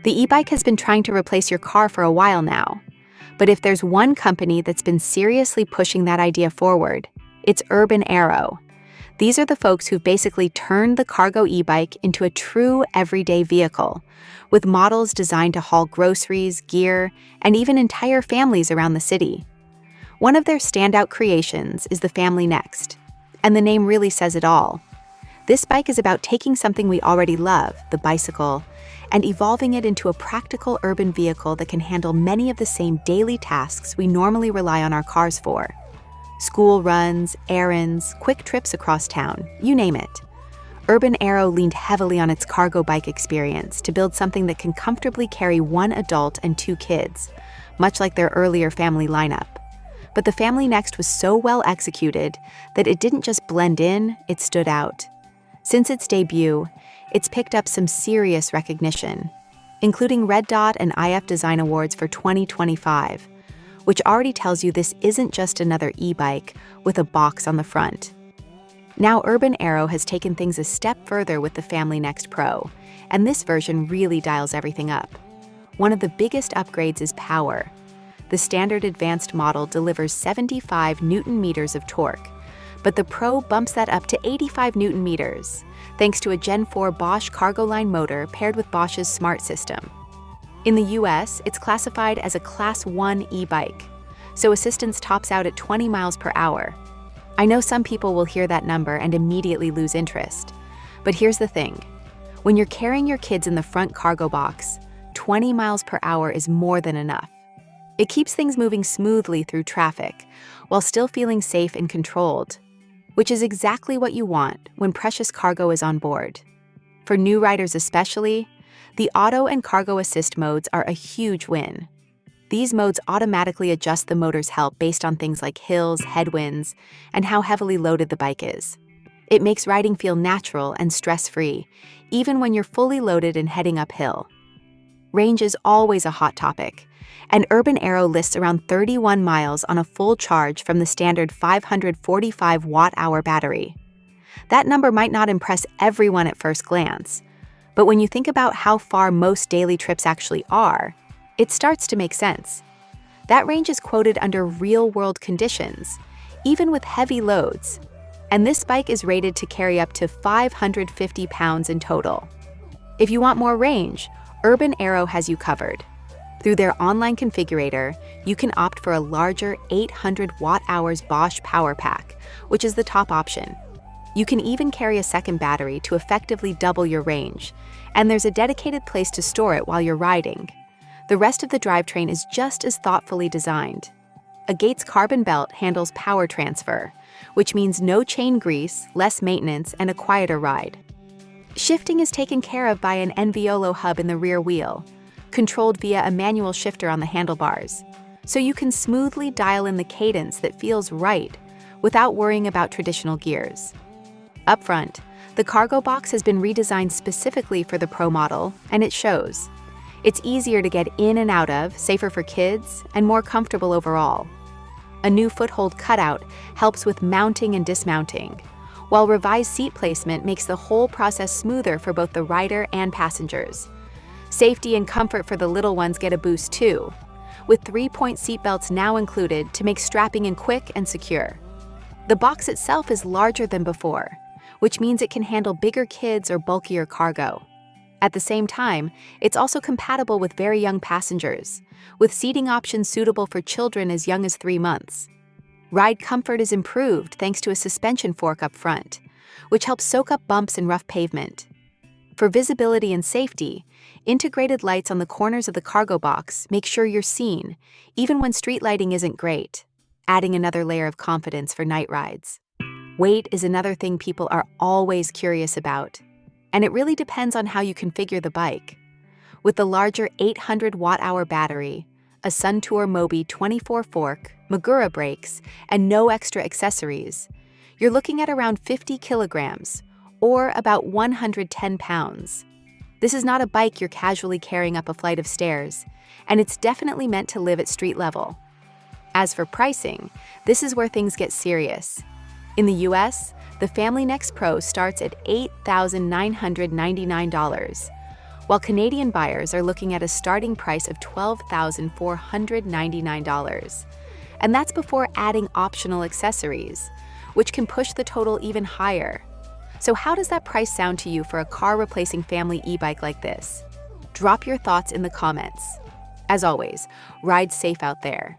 The e-bike has been trying to replace your car for a while now. But if there's one company that's been seriously pushing that idea forward, it's Urban Arrow. These are the folks who've basically turned the cargo e-bike into a true everyday vehicle, with models designed to haul groceries, gear, and even entire families around the city. One of their standout creations is the Family Next, and the name really says it all. This bike is about taking something we already love, the bicycle, and evolving it into a practical urban vehicle that can handle many of the same daily tasks we normally rely on our cars for. School runs, errands, quick trips across town, you name it. Urban Arrow leaned heavily on its cargo bike experience to build something that can comfortably carry one adult and two kids, much like their earlier family lineup. But the Family Next was so well executed that it didn't just blend in, it stood out. Since its debut, it's picked up some serious recognition, including Red Dot and IF Design Awards for 2025, which already tells you this isn't just another e-bike with a box on the front. Now Urban Arrow has taken things a step further with the Family Next Pro, and this version really dials everything up. One of the biggest upgrades is power. The standard advanced model delivers 75 Newton-meters of torque, but the Pro bumps that up to 85 Newton-meters, thanks to a Gen 4 Bosch cargo line motor paired with Bosch's smart system. In the US, it's classified as a Class 1 e-bike, so assistance tops out at 20 miles per hour. I know some people will hear that number and immediately lose interest, but here's the thing. When you're carrying your kids in the front cargo box, 20 miles per hour is more than enough. It keeps things moving smoothly through traffic, while still feeling safe and controlled, which is exactly what you want when precious cargo is on board. For new riders especially, the Auto and Cargo Assist modes are a huge win. These modes automatically adjust the motor's help based on things like hills, headwinds, and how heavily loaded the bike is. It makes riding feel natural and stress-free, even when you're fully loaded and heading uphill. Range is always a hot topic, and Urban Arrow lists around 31 miles on a full charge from the standard 545 watt-hour battery. That number might not impress everyone at first glance, but when you think about how far most daily trips actually are, it starts to make sense. That range is quoted under real-world conditions, even with heavy loads, and this bike is rated to carry up to 550 pounds in total. If you want more range, Urban Arrow has you covered. Through their online configurator, you can opt for a larger 800 watt-hours Bosch power pack, which is the top option. You can even carry a second battery to effectively double your range, and there's a dedicated place to store it while you're riding. The rest of the drivetrain is just as thoughtfully designed. A Gates carbon belt handles power transfer, which means no chain grease, less maintenance, and a quieter ride. Shifting is taken care of by an Enviolo hub in the rear wheel, controlled via a manual shifter on the handlebars, so you can smoothly dial in the cadence that feels right without worrying about traditional gears. Up front, the cargo box has been redesigned specifically for the Pro model, and it shows. It's easier to get in and out of, safer for kids, and more comfortable overall. A new foothold cutout helps with mounting and dismounting, while revised seat placement makes the whole process smoother for both the rider and passengers. Safety and comfort for the little ones get a boost too, with 3-point seatbelts now included to make strapping in quick and secure. The box itself is larger than before, which means it can handle bigger kids or bulkier cargo. At the same time, it's also compatible with very young passengers, with seating options suitable for children as young as 3 months. Ride comfort is improved thanks to a suspension fork up front, which helps soak up bumps and rough pavement. For visibility and safety, integrated lights on the corners of the cargo box make sure you're seen, even when street lighting isn't great, adding another layer of confidence for night rides. Weight is another thing people are always curious about, and it really depends on how you configure the bike. With the larger 800 watt-hour battery, a Suntour Mobi 24 fork, Magura brakes, and no extra accessories, you're looking at around 50 kilograms, or about 110 pounds. This is not a bike you're casually carrying up a flight of stairs, and it's definitely meant to live at street level. As for pricing, this is where things get serious. In the US, the Family Next Pro starts at $8,999, while Canadian buyers are looking at a starting price of $12,499. And that's before adding optional accessories, which can push the total even higher. So how does that price sound to you for a car-replacing family e-bike like this? Drop your thoughts in the comments. As always, ride safe out there.